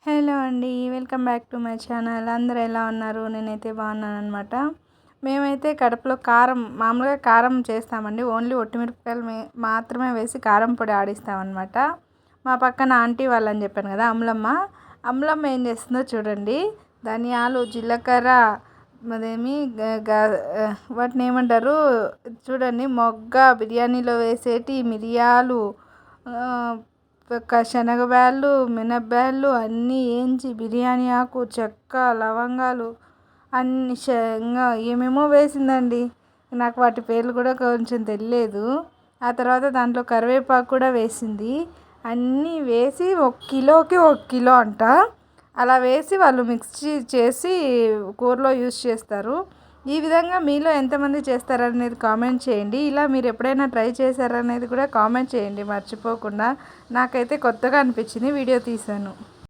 Hello అండి, welcome back to my channel. అందరూ ఎలా ఉన్నారు? నేనైతే బాగున్నానమాట. మేమైతే కడుపులో మామూలుగా కారం చేస్తామండి. ఓన్లీ ఒట్టిమిరపకాయలు మాత్రమే వేసి కారం పొడి ఆడిస్తామన్నమాట. మా పక్కన ఆంటీ వాళ్ళని చెప్పాను కదా, అమలమ్మ ఏం చేస్తుందో చూడండి. ధనియాలు, జీలకర్ర, అదేమి వాటిని ఏమంటారు చూడండి, మొగ్గ, బిర్యానీలో వేసేటి మిరియాలు, శనగబ్యాళ్ళు, మినప్బ్యాళ్ళు అన్నీ వేయించి, బిర్యానీ ఆకు, చెక్క, లవంగాలు అన్ని ఇంకా ఏమేమో వేసిందండి. నాకు వాటి పేర్లు కూడా కొంచెం తెలియలేదు. ఆ తర్వాత దాంట్లో కరివేపాకు కూడా వేసింది. అన్నీ వేసి 1 కిలోకి 1 కిలో అంట అలా వేసి వాళ్ళు మిక్సీ చేసి కూరలో యూస్ చేస్తారు. ఈ విధంగా మీలో ఎంతమంది చేస్తారనేది కామెంట్ చేయండి. ఇలా మీరు ఎప్పుడైనా ట్రై చేశారనేది కూడా కామెంట్ చేయండి మర్చిపోకుండా. నాకైతే కొత్తగా అనిపించింది, వీడియో తీశాను.